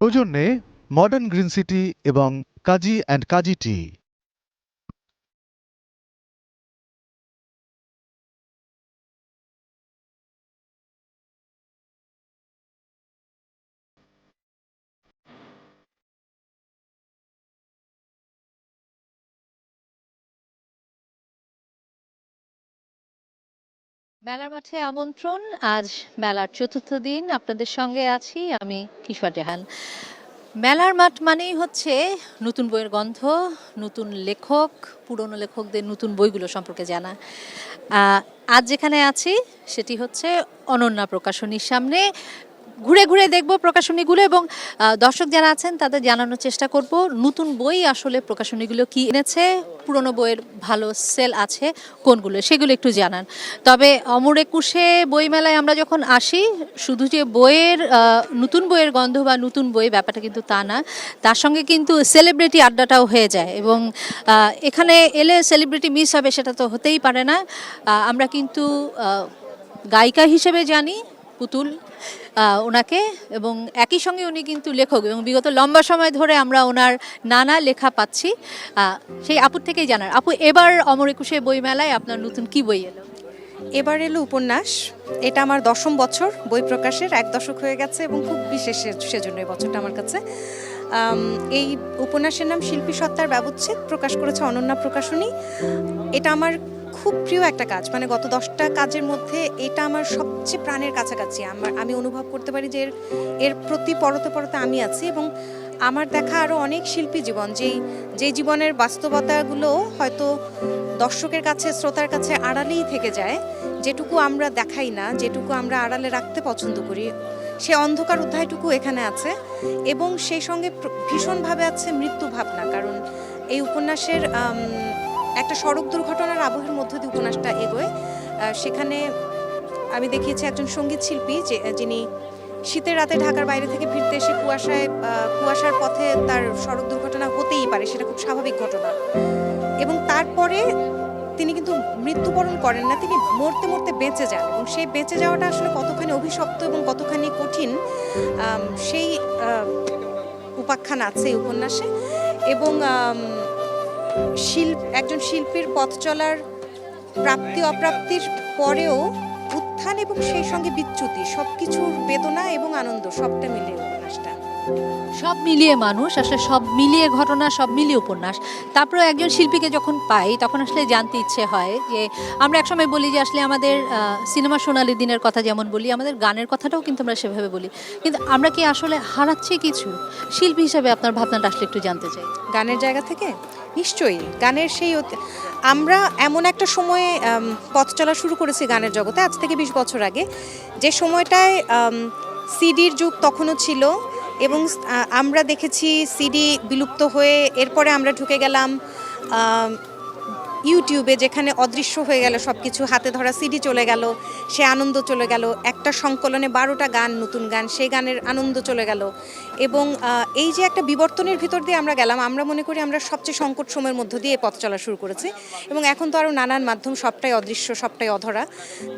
সৌজন্যে modern green city এবং কাজী and কাজী টি। মেলার মাঠে আমন্ত্রণ। আজ মেলার চতুর্থ দিন আপনাদের সঙ্গে আছি আমি কিশোর জাহান। মেলার মাঠ মানেই হচ্ছে নতুন বইয়ের গন্ধ, নতুন লেখক, পুরনো লেখকদের নতুন বইগুলো সম্পর্কে জানা। আজ যেখানে আছি সেটি হচ্ছে অনন্যা প্রকাশনীর সামনে। ঘুরে ঘুরে দেখব প্রকাশনীগুলো এবং দর্শক যারা আছেন তাদের জানানোর চেষ্টা করব নতুন বই আসলে প্রকাশনীগুলো কি এনেছে, পুরনো বইয়ের ভালো সেল আছে কোনগুলো, সেগুলো একটু জানান। তবে অমর একুশে বইমেলায় আমরা যখন আসি শুধু যে বইয়ের নতুন বইয়ের গন্ধ বা নতুন বই ব্যাপারটা কিন্তু তা না, তার সঙ্গে কিন্তু সেলিব্রিটি আড্ডাটাও হয়ে যায় এবং এখানে এলে সেলিব্রিটি মিস হবে সেটা তো হতেই পারে না। আমরা কিন্তু গায়িকা হিসেবে জানি পুতুল ওনাকে, এবং একই সঙ্গে উনি কিন্তু লেখক এবং বিগত লম্বা সময় ধরে আমরা ওনার নানা লেখা পাচ্ছি। সেই আপুর থেকেই জানার, আপু এবার অমর একুশে বইমেলায় আপনার নতুন কি বই এলো? এবার এলো উপন্যাস। এটা আমার 10ম বছর বই প্রকাশের, 1 দশক হয়ে গেছে এবং খুব বিশেষ সেজন্য এই বছরটা আমার কাছে। এই উপন্যাসের নাম শিল্পী সত্তার ব্যবচ্ছেদ, প্রকাশ করেছে অনন্যা প্রকাশনী। এটা আমার খুব প্রিয় একটা কাজ, মানে গত 10টা কাজের মধ্যে এটা আমার সবচেয়ে প্রাণের কাছাকাছি। আমি অনুভব করতে পারি যে এর প্রতি পরতে পরতে আমি আছি এবং আমার দেখা আরও অনেক শিল্পী জীবন, যেই জীবনের বাস্তবতাগুলো হয়তো দর্শকের কাছে, শ্রোতার কাছে আড়ালেই থেকে যায়, যেটুকু আমরা দেখাই না, যেটুকু আমরা আড়ালে রাখতে পছন্দ করি, সে অন্ধকার অধ্যায়টুকু এখানে আছে এবং সেই সঙ্গে ভীষণভাবে আছে মৃত্যু ভাবনা। কারণ এই উপন্যাসের একটা সড়ক দুর্ঘটনার আবহের মধ্য দিয়ে উপন্যাসটা এগোয়। সেখানে আমি দেখিয়েছি একজন সঙ্গীত শিল্পী যিনি শীতের রাতে ঢাকার বাইরে থেকে ফিরতে এসে কুয়াশার পথে তার সড়ক দুর্ঘটনা হতেই পারে, সেটা খুব স্বাভাবিক ঘটনা, এবং তারপরে তিনি কিন্তু মৃত্যুবরণ করেন না, তিনি মরতে মরতে বেঁচে যান এবং সেই বেঁচে যাওয়াটা আসলে কতখানি অভিশপ্ত এবং কতখানি কঠিন সেই উপাখ্যান আছে এই উপন্যাসে। এবং একজন শিল্পীর পথ চলার প্রাপ্তি অপ্রাপ্তির পরেও উত্থান এবং সেই সঙ্গে বিচ্যুতি, সবকিছুর বেদনা এবং আনন্দ সবটা মিলে উপন্যাসটা। সব মিলিয়ে মানুষ, আসলে সব মিলিয়ে ঘটনা, সব মিলিয়ে উপন্যাস। তারপরে একজন শিল্পীকে যখন পাই তখন আসলে জানতে ইচ্ছে হয় যে আমরা একসময় বলি যে আসলে আমাদের সিনেমা সোনালি দিনের কথা যেমন বলি, আমাদের গানের কথাটাও কিন্তু আমরা সেভাবে বলি, কিন্তু আমরা কি আসলে হারাচ্ছি কিছু? শিল্পী হিসেবে আপনার ভাবনাটা আসলে একটু জানতে চাই। গানের জায়গা থেকে নিশ্চয়ই গানের আমরা এমন একটা সময়ে পথ চলা শুরু করেছি গানের জগতে, আজ থেকে 20 বছর আগে, যে সময়টায় সিডির যুগ তখনও ছিল এবং আমরা দেখেছি সিডি বিলুপ্ত হয়ে এরপরে আমরা ঢুকে গেলাম ইউটিউবে, যেখানে অদৃশ্য হয়ে গেল সব কিছু, হাতে ধরা সিডি চলে গেল, সে আনন্দ চলে গেল, একটা সংকলনে 12টা গান, নতুন গান, সেই গানের আনন্দ চলে গেল। এবং এই যে একটা বিবর্তনের ভিতর দিয়ে আমরা গেলাম, আমরা মনে করি আমরা সবচেয়ে সংকট সময়ের মধ্য দিয়ে পথ চলা শুরু করেছি এবং এখন তো আরও নানান মাধ্যম, সবটাই অদৃশ্য, সবটাই অধরা।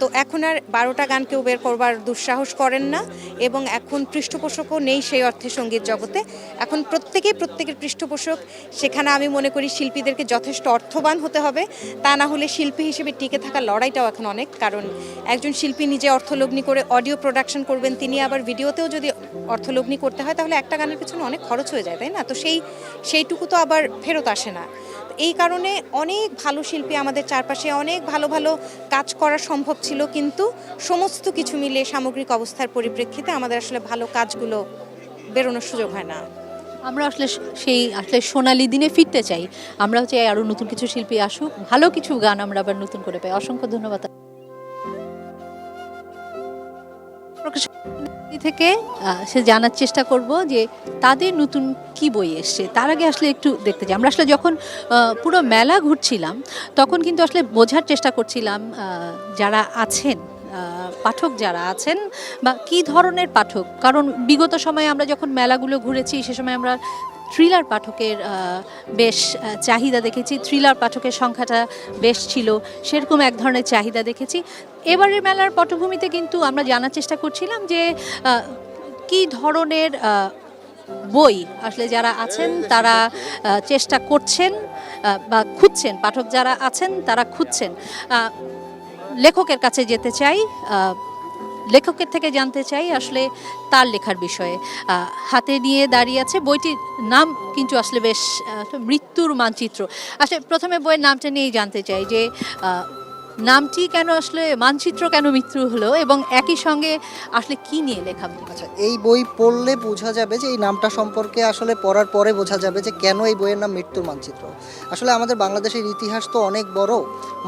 তো এখন আর 12টা গান কেউ বের করবার দুঃসাহস করেন না এবং এখন পৃষ্ঠপোষকও নেই সেই অর্থে সঙ্গীত জগতে। এখন প্রত্যেকের পৃষ্ঠপোষক। সেখানে আমি মনে করি শিল্পীদেরকে যথেষ্ট অর্থবান হতে হবে, তা না হলে শিল্পী হিসেবে টিকে থাকার লড়াইটাও এখন অনেক। কারণ একজন শিল্পী নিজে অর্থলগ্নি করে অডিও প্রোডাকশন করবেন, তিনি আবার ভিডিওতেও যদি অর্থলগ্নি করতে হয় তাহলে একটা গানের পিছনে অনেক খরচ হয়ে যায়, তাই না? তো সেইটুকু তো আবার ফেরত আসে না। এই কারণে অনেক ভালো শিল্পী আমাদের চারপাশে, অনেক ভালো ভালো কাজ করা সম্ভব ছিল, কিন্তু সমস্ত কিছু মিলে সামগ্রিক অবস্থার পরিপ্রেক্ষিতে আমাদের আসলে ভালো কাজগুলো বেরোনোর সুযোগ হয় না। আমরা আসলে সোনালি দিনে ফিরতে চাই, আমরাও চাই আরও নতুন কিছু শিল্পী আসুক, ভালো কিছু গান আমরা আবার নতুন করে পাই। অসংখ্য ধন্যবাদ। থেকে সে জানার চেষ্টা করব যে তাদের নতুন কি বই এসছে। তার আগে আসলে একটু দেখতে চাই, আমরা আসলে যখন পুরো মেলা ঘুরছিলাম তখন কিন্তু আসলে বোঝার চেষ্টা করছিলাম যারা আছেন, পাঠক যারা আছেন বা কী ধরনের পাঠক। কারণ বিগত সময়ে আমরা যখন মেলাগুলো ঘুরেছি সে সময় আমরা থ্রিলার পাঠকের বেশ চাহিদা দেখেছি, থ্রিলার পাঠকের সংখ্যাটা বেশ ছিল, সেরকম এক ধরনের চাহিদা দেখেছি। এবারের মেলার পটভূমিতে কিন্তু আমরা জানার চেষ্টা করছিলাম যে কী ধরনের বই আসলে যারা আছেন তারা চেষ্টা করছেন বা খুঁজছেন, পাঠক যারা আছেন তারা খুঁজছেন। লেখকের কাছে যেতে চাই, লেখকের থেকে জানতে চাই আসলে তার লেখার বিষয়ে। হাতে নিয়ে দাঁড়িয়ে আছে বইটির নাম কিন্তু আসলে বেশ মৃত্যুর মানচিত্র। আসলে প্রথমে বইয়ের নামটা নিয়েই জানতে চাই যে নামটি কেন আসলে মানচিত্র কেন মৃত্যু হলো, এবং একই সঙ্গে আসলে কি নিয়ে লেখা বই? আচ্ছা, এই বই পড়লে বোঝা যাবে যে এই নামটা সম্পর্কে আসলে পড়ার পরে বোঝা যাবে যে কেন এই বইয়ের নাম মৃত্যুর মানচিত্র। আসলে আমাদের বাংলাদেশের ইতিহাস তো অনেক বড়,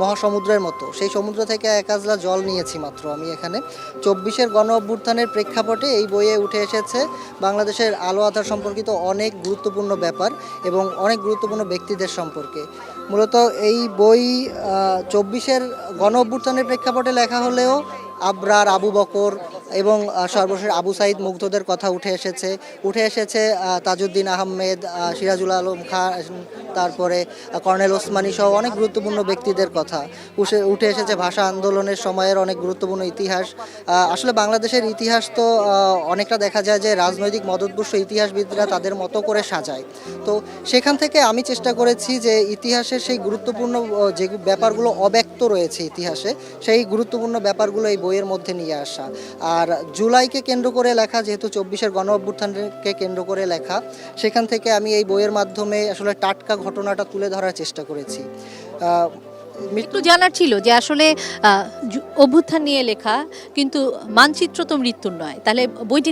মহাসমুদ্রের মতো। সেই সমুদ্র থেকে এক আজলা জল নিয়েছি মাত্র আমি এখানে। 24-এর গণ অভ্যুত্থানের প্রেক্ষাপটে এই বইয়ে উঠে এসেছে বাংলাদেশের আলো আঁধার সম্পর্কিত অনেক গুরুত্বপূর্ণ ব্যাপার এবং অনেক গুরুত্বপূর্ণ ব্যক্তিদের সম্পর্কে। মূলত এই বই 24-এর গণ অভ্যুত্থানের প্রেক্ষাপটে লেখা হলেও আবরার, আবু বকর এবং সর্বশেষ আবু সাইদ মুগ্ধদের কথা উঠে এসেছে তাজউদ্দিন আহমেদ, সিরাজুল আলম খান, তারপরে কর্নেল ওসমানী সহ অনেক গুরুত্বপূর্ণ ব্যক্তিদের কথা উঠে এসেছে। ভাষা আন্দোলনের সময়ের অনেক গুরুত্বপূর্ণ ইতিহাস। আসলে বাংলাদেশের ইতিহাস তো অনেকটা দেখা যায় যে রাজনৈতিক মদতপুষ্ট ইতিহাসবিদরা তাদের মতো করে সাজায়। তো সেখান থেকে আমি চেষ্টা করেছি যে ইতিহাসের সেই গুরুত্বপূর্ণ যে ব্যাপারগুলো অব্যক্ত রয়েছে ইতিহাসে, সেই গুরুত্বপূর্ণ ব্যাপারগুলো এই বইয়ের মধ্যে নিয়ে আসা। আর জুলাইকে কেন্দ্র করে লেখা, যেহেতু 24-এর গণ অভ্যুত্থানকে কেন্দ্র করে লেখা, সেখান থেকে আমি এই বইয়ের মাধ্যমে আসলে টাটকা ঘটনাটা তুলে ধরার চেষ্টা করেছি। একটু জানার ছিল যে আসলে অভ্যুত্থান নিয়ে লেখা, কিন্তু মানচিত্র তো মৃত্যুর নয়, তাহলে বইটি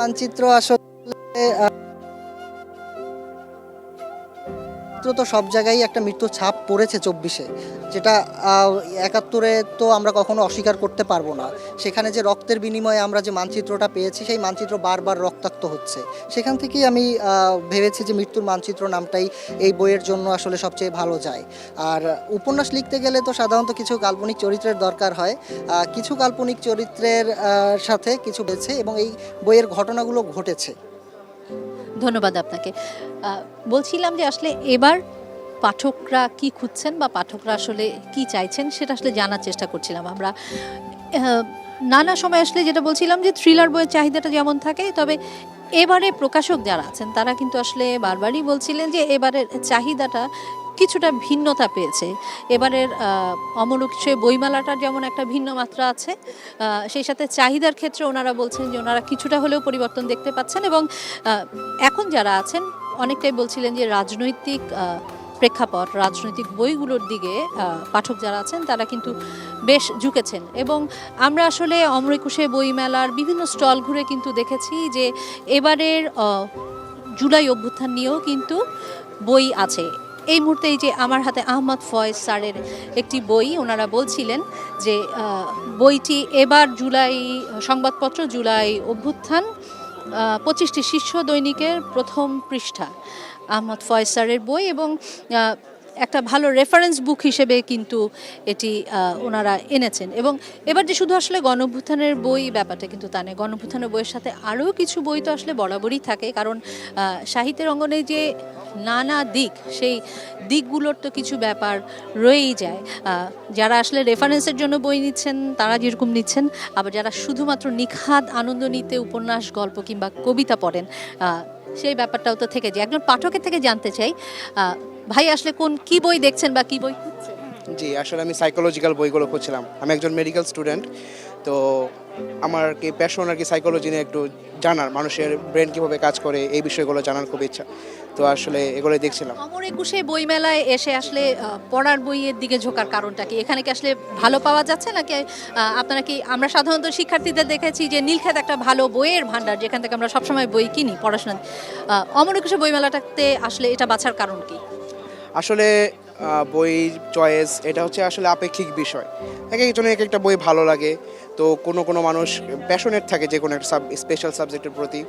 মানচিত্র আসলে তো সব জায়গায় একটা মৃত্যুর ছাপ পড়েছে 24-এ, যেটা 71-এ তো আমরা কখনো অস্বীকার করতে পারবো না। সেখানে যে রক্তের বিনিময়ে আমরা যে মানচিত্রটা পেয়েছি, সেই মানচিত্র বারবার রক্তাক্ত হচ্ছে। সেখান থেকেই আমি ভেবেছি যে মৃত্যুর মানচিত্র নামটাই এই বইয়ের জন্য আসলে সবচেয়ে ভালো যায়। আর উপন্যাস লিখতে গেলে তো সাধারণত কিছু কাল্পনিক চরিত্রের দরকার হয়, কিছু কাল্পনিক চরিত্রের সাথে কিছু হয়েছে এবং এই বইয়ের ঘটনাগুলো ঘটেছে। ধন্যবাদ আপনাকে। বলছিলাম যে আসলে এবার পাঠকরা কি খুঁজছেন বা পাঠকরা আসলে কি চাইছেন সেটা আসলে জানার চেষ্টা করছিলাম আমরা। নানা সময় আসলে যেটা বলছিলাম যে থ্রিলার বইয়ের চাহিদাটা যেমন থাকে, তবে এবারে প্রকাশক যারা আছেন তারা কিন্তু আসলে বারবারই বলছিলেন যে এবারের চাহিদাটা কিছুটা ভিন্নতা পেয়েছে। এবারের অমর একুশে বইমেলাটার যেমন একটা ভিন্ন মাত্রা আছে, সেই সাথে চাহিদার ক্ষেত্রে ওনারা বলছেন যে ওনারা কিছুটা হলেও পরিবর্তন দেখতে পাচ্ছেন। এবং এখন যারা আছেন অনেকটাই বলছিলেন যে রাজনৈতিক প্রেক্ষাপট, রাজনৈতিক বইগুলোর দিকে পাঠক যারা আছেন তারা কিন্তু বেশ ঝুঁকেছেন। এবং আমরা আসলে অমর একুশে বইমেলার বিভিন্ন স্টল ঘুরে কিন্তু দেখেছি যে এবারের জুলাই অভ্যুত্থান নিয়েও কিন্তু বই আছে। এই মুহূর্তে এই যে আমার হাতে আহমদ ফয়েজ স্যারের একটি বই, ওনারা বলছিলেন যে বইটি এবার জুলাই সংবাদপত্র জুলাই অভ্যুত্থান 25টি শীর্ষ দৈনিকের প্রথম পৃষ্ঠা, আহমদ ফয়েজ স্যারের বই, এবং একটা ভালো রেফারেন্স বুক হিসেবে কিন্তু এটি ওনারা এনেছেন। এবং এবার যে শুধু আসলে গণঅভ্যুত্থানের বই ব্যাপারটা কিন্তু তা নয়, গণঅভ্যুত্থানের বইয়ের সাথে আরও কিছু বই তো আসলে বরাবরই থাকে, কারণ সাহিত্যের অঙ্গনে যে নানা দিক, সেই দিকগুলোর তো কিছু ব্যাপার রয়েই যায়। যারা আসলে রেফারেন্সের জন্য বই নিচ্ছেন তারা যেরকম নিচ্ছেন, আবার যারা শুধুমাত্র নিখাদ আনন্দ নিতে উপন্যাস, গল্প কিংবা কবিতা পড়েন, সেই ব্যাপারটাও তো থেকে যায়। একজন পাঠকের থেকে জানতে চাই, ভাই আসলে কি বই দেখছেন বা কি বই খুঁজছেন? জি, আসলে আমি সাইকোলজিক্যাল বইগুলো খুঁজছিলাম। আমি একজন মেডিকেল স্টুডেন্ট, তো আমার কি প্যাশন আর কি সাইকোলজি নিয়ে একটু জানার, মানুষের ব্রেন কীভাবে কাজ করে এই বিষয়গুলো জানার খুব ইচ্ছা, তো আসলে এগুলোই দেখছিলাম। অমর একুশে বইমেলায় এসে আসলে পড়ার বইয়ের দিকে ঝোঁকার কারণটা কি? এখানে কি আসলে ভালো পাওয়া যাচ্ছে নাকি আপনারা কি, আমরা সাধারণত শিক্ষার্থীদের দেখেছি যে নীলক্ষেত একটা ভালো বইয়ের ভান্ডার, যেখান থেকে আমরা সবসময় বই কিনি পড়াশোনা, অমর একুশে বইমেলাটাতে আসলে এটা বাছার কারণ কি? আসলে বই চয়েস এটা হচ্ছে আসলে আপেক্ষিক বিষয়, এক একজনের এক একটা বই ভালো লাগে। তো কোনো মানুষ প্যাশনেট থাকে যে কোনো একটা স্পেশাল সাবজেক্টের প্রতি,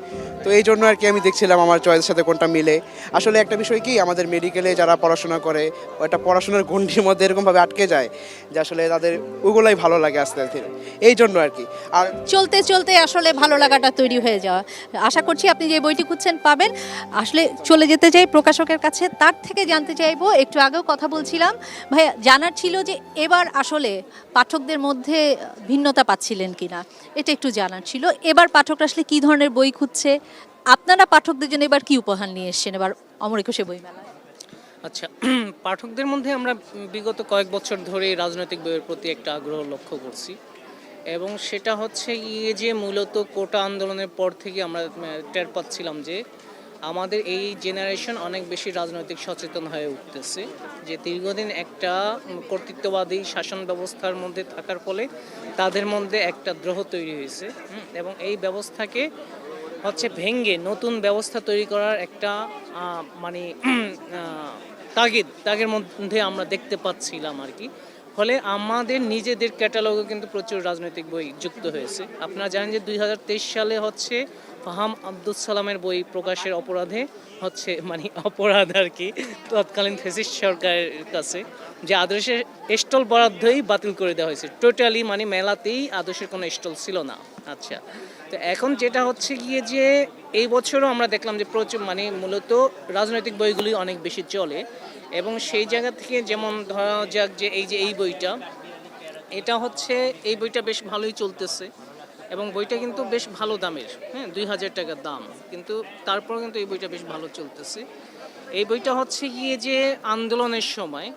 তো এই জন্য আর কি আমি দেখছিলাম আমার চয়েসের সাথে কোনটা মিলে। আসলে একটা বিষয় কি, আমাদের মেডিকেলে যারা পড়াশোনা করে ওটা পড়াশোনার গণ্ডির মধ্যে এরকমভাবে আটকে যায় যে আসলে তাদের ওগুলাই ভালো লাগে আস্তে আস্তে, এই জন্য আর কি। আর চলতে চলতে আসলে ভালো লাগাটা তৈরি হয়ে যাওয়া। আশা করছি আপনি যে বইটি খুঁজছেন পাবেন। আসলে চলে যেতে চাই প্রকাশকের কাছে, তার থেকে জানতে চাইবো, একটু আগেও কথা বলছিলাম ভাইয়া, জানার ছিল যে এবার আসলে পাঠকদের মধ্যে ভিন্নতা পাচ্ছে পাচ্ছিলেন কিনা, এটা একটু জানার ছিল। এবার পাঠকরা আসলে কী ধরনের বই খুঁজছে, আপনারা পাঠকদের জন্য এবার কি উপহার নিয়ে এসেছেন এবার অমর একুশে বইমেলায়? আচ্ছা, পাঠকদের মধ্যে আমরা বিগত কয়েক বছর ধরে রাজনৈতিক বইয়ের প্রতি একটা আগ্রহ লক্ষ্য করছি, এবং সেটা হচ্ছে গিয়ে যে মূলত কোটা আন্দোলনের পর থেকে আমরা টের পাচ্ছিলাম যে আমাদের এই জেনারেশন অনেক বেশি রাজনৈতিক সচেতন হয়ে উঠতেছে, যে দীর্ঘদিন একটা কর্তৃত্ববাদী শাসন ব্যবস্থার মধ্যে থাকার ফলে তাদের মধ্যে একটা দ্রোহ তৈরি হয়েছে, এবং এই ব্যবস্থাকে হচ্ছে ভেঙ্গে নতুন ব্যবস্থা তৈরি করার একটা মানে তাগের মধ্যে আমরা দেখতে পাচ্ছিলাম আর কি। ফলে আমাদের নিজেদের ক্যাটালগে কিন্তু প্রচুর রাজনৈতিক বই যুক্ত হয়েছে। আপনারা জানেন যে 2023 সালে হচ্ছে ফাহাম আব্দুস সালামের বই প্রকাশের অপরাধে হচ্ছে মানে অপরাধ আর কি তৎকালীন ফ্যাসিস্ট সরকারের কাছে, যে আদর্শের স্টল বরাদ্দই বাতিল করে দেওয়া হয়েছে টোটালি, মানে মেলাতেই আদর্শের কোনো স্টল ছিল না। আচ্ছা, তো এখন যেটা হচ্ছে গিয়ে যে এই বছরও আমরা দেখলাম যে প্রচুর মানে মূলত রাজনৈতিক বইগুলি অনেক বেশি চলে, এবং সেই জায়গা থেকে যেমন ধরা যাক যে এই বইটা, এটা হচ্ছে এই বইটা বেশ ভালোই চলতেছে, এবং বইটা কিন্তু বেশ ভালো দামের, 2000 টাকার দাম, কিন্তু তারপর কিন্তু এই বইটা বেশ ভালো চলতেছে। এই বইটা হচ্ছে গিয়ে যে আন্দোলনের সময়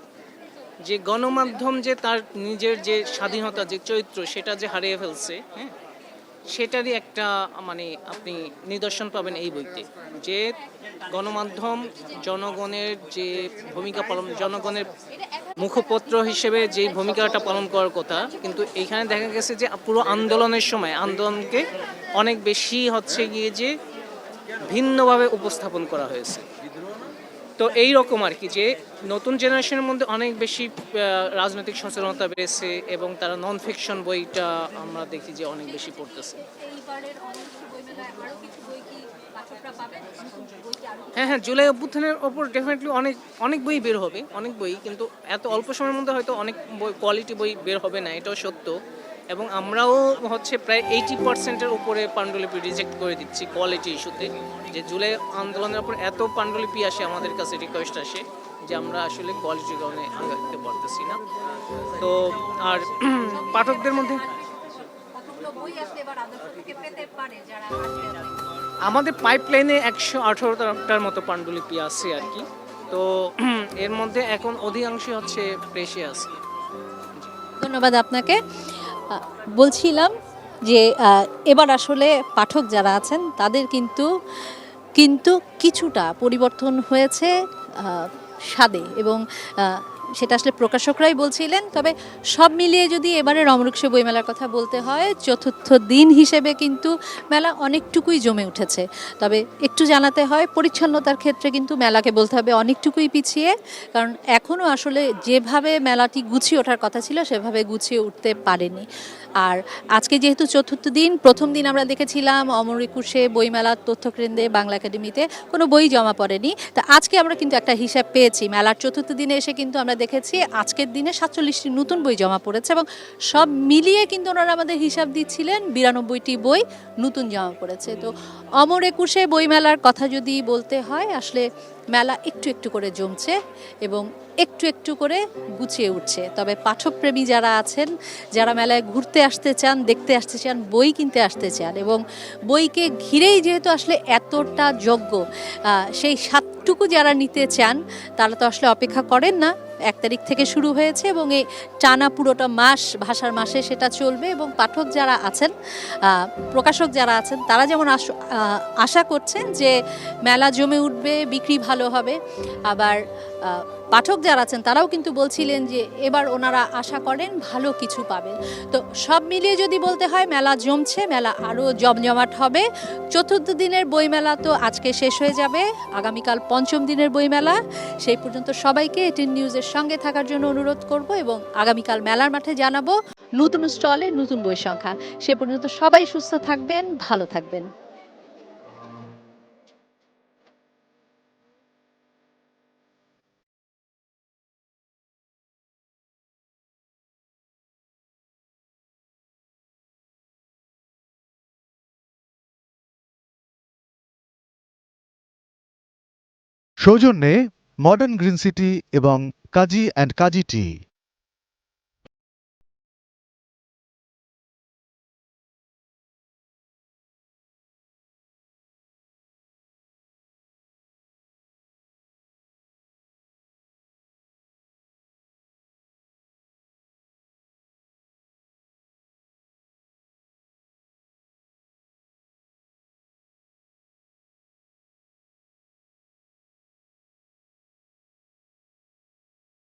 যে গণমাধ্যম যে তার নিজের যে স্বাধীনতা যে চরিত্র সেটা যে হারিয়ে ফেলছে, সেটারই একটা মানে আপনি নিদর্শন পাবেন এই বইতে, যে গণমাধ্যম জনগণের যে ভূমিকা পালন, জনগণের মুখপত্র হিসেবে যে ভূমিকাটা পালন করার কথা, কিন্তু এইখানে দেখা গেছে যে পুরো আন্দোলনের সময় আন্দোলনকে অনেক বেশি হচ্ছে গিয়ে যে ভিন্নভাবে উপস্থাপন করা হয়েছে। তো এই রকম আর কি, যে নতুন জেনারেশনের মধ্যে অনেক বেশি রাজনৈতিক সচেতনতা বেড়েছে, এবং তারা নন ফিকশন বইটা আমরা দেখি যে অনেক বেশি পড়তেছে। হ্যাঁ, জুলাই অভ্যুত্থানের ওপর ডেফিনেটলি অনেক বই বের হবে, অনেক বই, কিন্তু এত অল্প সময়ের মধ্যে হয়তো অনেক বই কোয়ালিটি বই বের হবে না, এটাও সত্য। এবং আমরাও হচ্ছে প্রায় 80%-এর উপরে পাণ্ডুলিপি রিজেক্ট করে দিচ্ছি কোয়ালিটি ইস্যুতে, যে জুলাই আন্দোলনের উপর এত পাণ্ডুলিপি আসে আমাদের কাছে, রিকোয়েস্ট আসে, যে আমরা আসলে কোয়ালিটির কারণে আগাতে পারতেছি না। তো আর পাঠকদের মধ্যে আমাদের পাইপলাইনে 118টার মতো পাণ্ডুলিপি আছে আর কি। তো এর মধ্যে এখন অধিকাংশ হচ্ছে প্রেসে আছে। ধন্যবাদ আপনাকে। বলছিলাম যে এবার আসলে পাঠক যারা আছেন তাদের কিন্তু কিছুটা পরিবর্তন হয়েছে স্বাদে, এবং সেটা আসলে প্রকাশকরাই বলছিলেন। তবে সব মিলিয়ে যদি এবারের অমর একুশে বইমেলার কথা বলতে হয়, চতুর্থ দিন হিসেবে কিন্তু মেলা অনেকটুকুই জমে উঠেছে। তবে একটু জানাতে হয়, পরিচ্ছন্নতার ক্ষেত্রে কিন্তু মেলাকে বলতে হবে অনেকটুকুই পিছিয়ে, কারণ এখনও আসলে যেভাবে মেলাটি গুছিয়ে ওঠার কথা ছিল সেভাবে গুছিয়ে উঠতে পারেনি। আর আজকে যেহেতু চতুর্থ দিন, প্রথম দিন আমরা দেখেছিলাম অমর একুশে বইমেলার তথ্যকেন্দ্রে বাংলা একাডেমিতে কোনো বই জমা পড়েনি। তা আজকে আমরা কিন্তু একটা হিসাব পেয়েছি, মেলার চতুর্থ দিনে এসে কিন্তু আমরা দেখেছি আজকের দিনে 47টি নতুন বই জমা পড়েছে, এবং সব মিলিয়ে কিন্তু ওনারা আমাদের হিসাব দিচ্ছিলেন 92টি বই নতুন জমা পড়েছে। তো অমর একুশে বইমেলার কথা যদি বলতে হয়, আসলে মেলা একটু একটু করে জমছে এবং একটু একটু করে গুছিয়ে উঠছে। তবে পাঠকপ্রেমী যারা আছেন, যারা মেলায় ঘুরতে আসতে চান, দেখতে আসতে চান, বই কিনতে আসতে চান, এবং বইকে ঘিরেই যেহেতু আসলে এতটা যোগ্য, সেই স্বাদটুকু যারা নিতে চান তারা তো আসলে অপেক্ষা করেন না। 1 তারিখ থেকে শুরু হয়েছে এবং এই টানা পুরোটা মাস, ভাষার মাসে সেটা চলবে। এবং পাঠক যারা আছেন, প্রকাশক যারা আছেন, তারা যেমন আশা করছেন যে মেলা জমে উঠবে, বিক্রি ভালো হবে, আবার পাঠক যারা আছেন তারাও কিন্তু বলছিলেন যে এবার ওনারা আশা করেন ভালো কিছু পাবেন। তো সব মিলিয়ে যদি বলতে হয়, মেলা জমছে, মেলা আরও জমজমাট হবে। চতুর্থ দিনের বইমেলা তো আজকে শেষ হয়ে যাবে, আগামীকাল পঞ্চম দিনের বইমেলা। সেই পর্যন্ত সবাইকে এটিএন নিউজের সঙ্গে থাকার জন্য অনুরোধ করব, এবং আগামীকাল মেলার মাঠে জানাবো নতুন স্টলে নতুন বই সংখ্যা। সে পর্যন্ত সবাই সুস্থ থাকবেন, ভালো থাকবেন। সৌজন্যে মডার্ন গ্রিন সিটি এবং কাজী অ্যান্ড কাজী টি।